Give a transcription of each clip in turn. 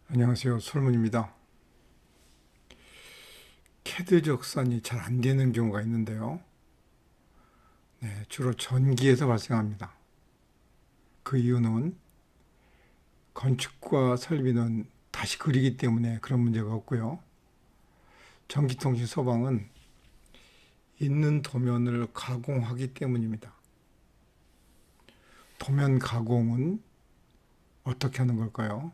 안녕하세요. 솔문입니다. 캐드 적산이 잘 안 되는 경우가 있는데요. 네, 주로 전기에서 발생합니다. 그 이유는 건축과 설비는 다시 그리기 때문에 그런 문제가 없고요. 전기통신 소방은 있는 도면을 가공하기 때문입니다. 도면 가공은 어떻게 하는 걸까요?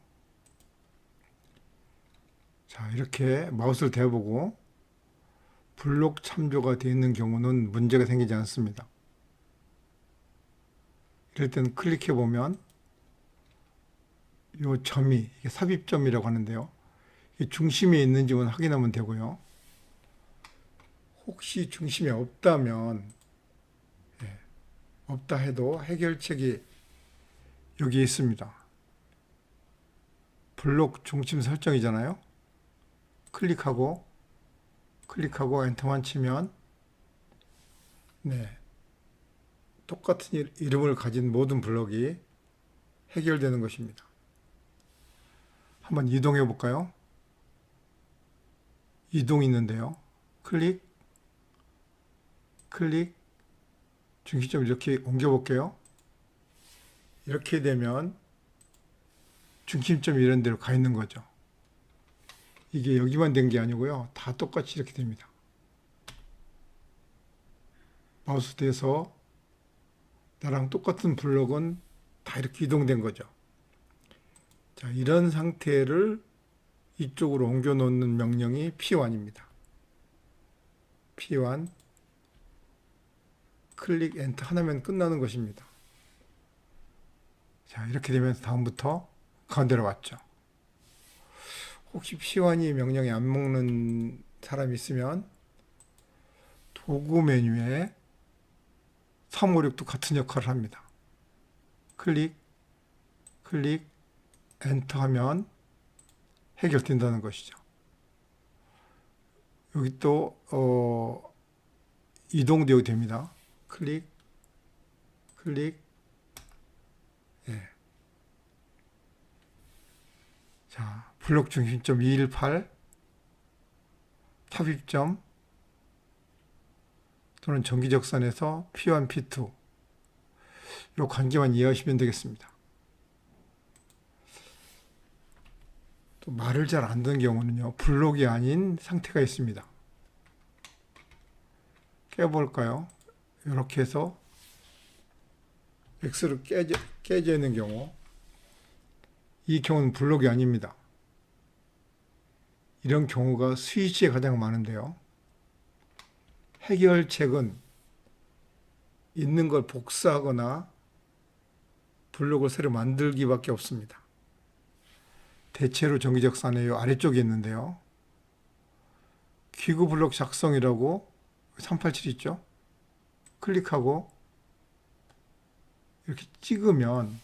자, 이렇게 마우스를 대보고 블록 참조가 되어 있는 경우는 문제가 생기지 않습니다. 이럴 때는 클릭해 보면 이 점이 이게 삽입점이라고 하는데요. 이 중심에 있는지만 확인하면 되고요. 혹시 중심이 없다면 없다 해도 해결책이 여기에 있습니다. 블록 중심 설정이잖아요. 클릭하고 엔터만 치면 네, 똑같은 이름을 가진 모든 블록이 해결되는 것입니다. 한번 이동해 볼까요? 이동 있는데요. 클릭, 중심점 이렇게 옮겨 볼게요. 이렇게 되면 중심점이 이런 데로 가 있는 거죠. 이게 여기만 된 게 아니고요. 다 똑같이 이렇게 됩니다. 마우스 대서 나랑 똑같은 블록은 다 이렇게 이동된 거죠. 자, 이런 상태를 이쪽으로 옮겨 놓는 명령이 P1입니다. P1 클릭 엔터 하나면 끝나는 것입니다. 자, 이렇게 되면 다음부터 가운데로 왔죠. 혹시 P1이 명령이 안 먹는 사람이 있으면 도구 메뉴에 356도 같은 역할을 합니다. 클릭, 엔터 하면 해결된다는 것이죠. 여기 또 이동되어 됩니다. 클릭, 예. 자, 블록 중심점 218, 삽입점 또는 전기적선에서 P1, P2 이 관계만 이해하시면 되겠습니다. 또 말을 잘 안 듣는 경우는요, 블록이 아닌 상태가 있습니다. 깨볼까요? 이렇게 해서 X로 깨져 있는 경우, 이 경우는 블록이 아닙니다. 이런 경우가 스위치에 가장 많은데요. 해결책은 있는 걸 복사하거나 블록을 새로 만들기밖에 없습니다. 대체로 전기적산의 아래쪽에 있는데요. 기구 블록 작성이라고 387 있죠? 클릭하고 이렇게 찍으면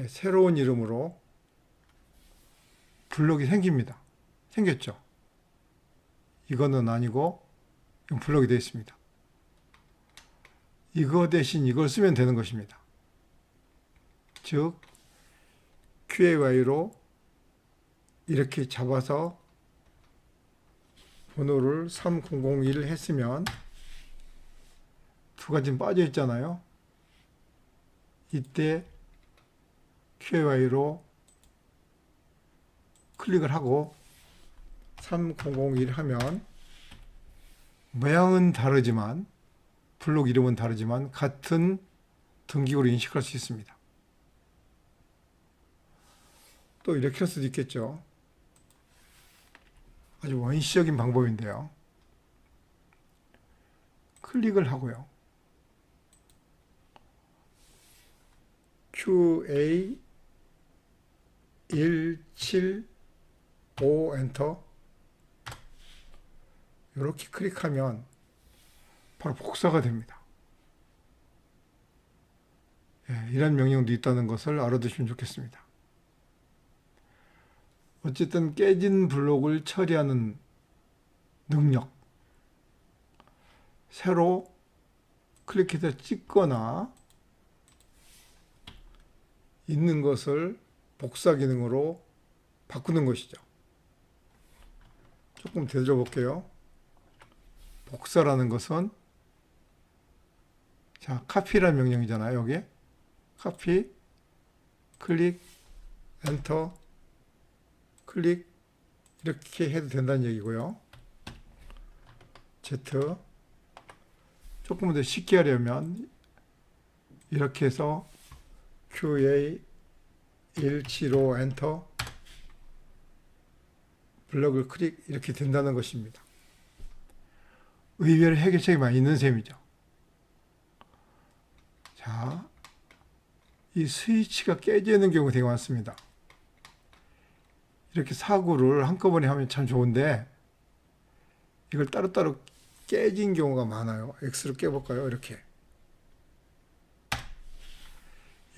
새로운 이름으로 블록이 생깁니다. 생겼죠? 이거는 아니고 이건 블록이 되어 있습니다. 이거 대신 이걸 쓰면 되는 것입니다. 즉 QAY로 이렇게 잡아서 번호를 3001 했으면 두 가지는 빠져 있잖아요. 이때 QAY로 클릭을 하고 3001 하면 모양은 다르지만 블록 이름은 다르지만 같은 등기구로 인식할 수 있습니다. 또 이렇게 할 수도 있겠죠. 아주 원시적인 방법인데요. 클릭을 하고요. QA 175 엔터 이렇게 클릭하면 바로 복사가 됩니다. 이런 명령도 있다는 것을 알아두시면 좋겠습니다. 어쨌든 깨진 블록을 처리하는 능력, 새로 클릭해서 찍거나 있는 것을 복사 기능으로 바꾸는 것이죠. 조금 되돌려 볼게요. 복사라는 것은 자, 카피라는 명령이잖아요. 여기 카피, 클릭, 엔터, 클릭 이렇게 해도 된다는 얘기고요. Z 조금 더 쉽게 하려면 이렇게 해서 QA 175 엔터 블럭을 클릭 이렇게 된다는 것입니다. 의외로 해결책이 많이 있는 셈이죠. 자, 이 스위치가 깨지는 경우가 되게 많습니다. 이렇게 사구를 한꺼번에 하면 참 좋은데 이걸 따로따로 깨진 경우가 많아요. X로 깨볼까요? 이렇게.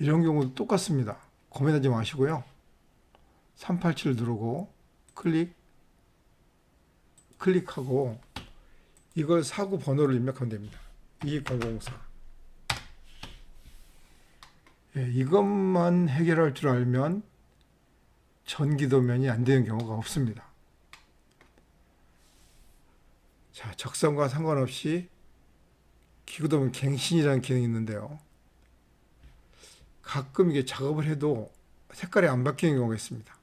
이런 경우도 똑같습니다. 고민하지 마시고요. 387 누르고 클릭하고 이걸 사구 번호를 입력하면 됩니다. 2004. 예, 이것만 해결할 줄 알면 전기도면이 안 되는 경우가 없습니다. 자, 적성과 상관없이 기구도면 갱신이라는 기능이 있는데요. 가끔 이게 작업을 해도 색깔이 안 바뀌는 경우가 있습니다.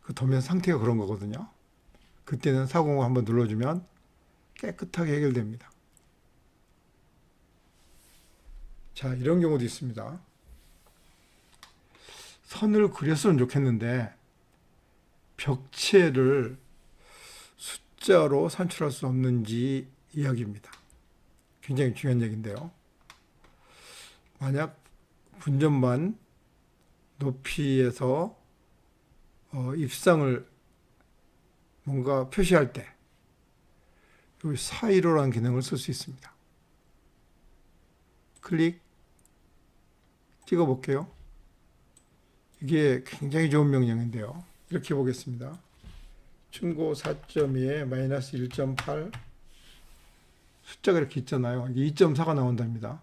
그 도면 상태가 그런 거거든요. 그때는 405 한번 눌러주면 깨끗하게 해결됩니다. 자, 이런 경우도 있습니다. 선을 그렸으면 좋겠는데 벽체를 숫자로 산출할 수 없는지 이야기입니다. 굉장히 중요한 얘기인데요. 만약 분전반 높이에서 입상을 뭔가 표시할 때 여기 415라는 기능을 쓸 수 있습니다. 클릭 찍어 볼게요. 이게 굉장히 좋은 명령인데요. 이렇게 보겠습니다. 충고 4.2에 마이너스 1.8 숫자가 이렇게 있잖아요. 이게 2.4가 나온답니다.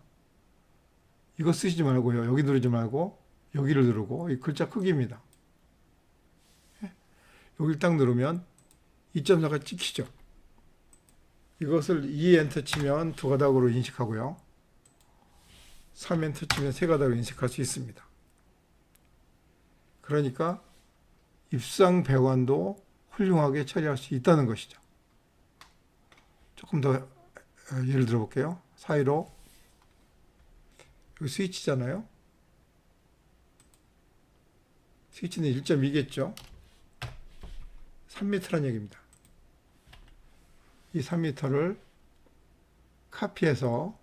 이거 쓰시지 말고요. 여기 누르지 말고 여기를 누르고 이 글자 크기입니다. 여기를 딱 누르면 2.4가 찍히죠. 이것을 2엔터 치면 두 가닥으로 인식하고요. 3엔터 치면 세 가닥으로 인식할 수 있습니다. 그러니까 입상 배관도 훌륭하게 처리할 수 있다는 것이죠. 조금 더 예를 들어 볼게요. 415 여기 스위치잖아요. 스위치는 1.2겠죠. 3m란 얘기입니다. 이 3m를 카피해서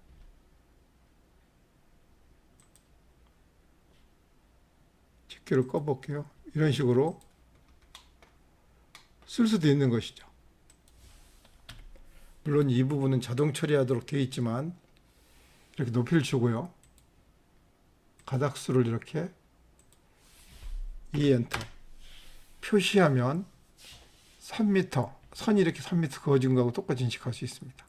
집게를 꺼볼게요. 이런 식으로 쓸 수도 있는 것이죠. 물론 이 부분은 자동 처리하도록 되어 있지만 이렇게 높이를 주고요. 가닥수를 이렇게 2엔터 표시하면 3m 선이 이렇게 3m 그어진 거하고 똑같이 인식할 수 있습니다.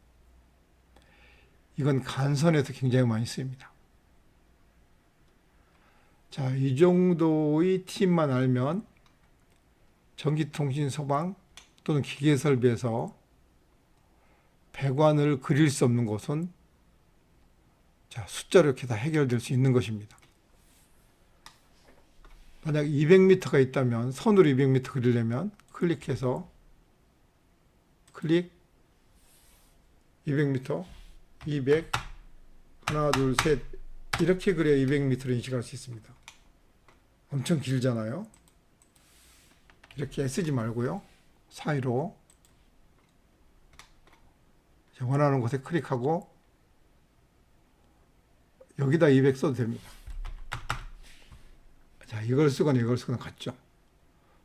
이건 간선에서 굉장히 많이 쓰입니다. 자, 이 정도의 팁만 알면 전기통신 소방 또는 기계 설비에서 배관을 그릴 수 없는 곳은 자, 숫자로 이렇게 다 해결될 수 있는 것입니다. 만약 200m가 있다면 선으로 200m 그리려면 클릭해서 클릭 200m 200 하나 둘 셋 이렇게 그려야 200m를 인식할 수 있습니다. 엄청 길잖아요. 이렇게 쓰지 말고요. 사이로 원하는 곳에 클릭하고 여기다 200 써도 됩니다. 자, 이걸 쓰거나 이걸 쓰거나 같죠.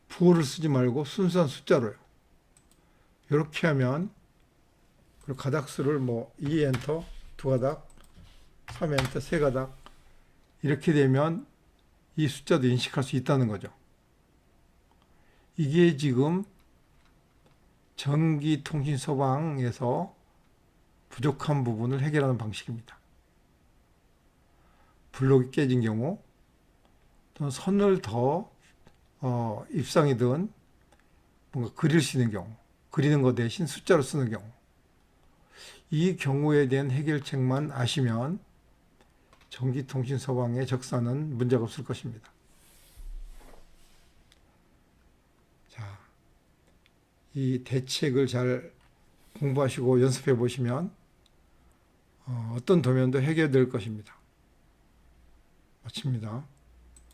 부호를 쓰지 말고 순수한 숫자로요. 이렇게 하면 그리고 가닥수를 뭐 2엔터 두 가닥 3엔터 세 가닥 이렇게 되면 이 숫자도 인식할 수 있다는 거죠. 이게 지금 전기통신 소방에서 부족한 부분을 해결하는 방식입니다. 블록이 깨진 경우 또는 선을 더 입상이든 뭔가 그릴 수 있는 경우, 그리는 것 대신 숫자로 쓰는 경우, 이 경우에 대한 해결책만 아시면 전기통신 서방의 적사는 문제가 없을 것입니다. 자, 이 대책을 잘 공부하시고 연습해 보시면 어떤 도면도 해결될 것입니다. 마칩니다.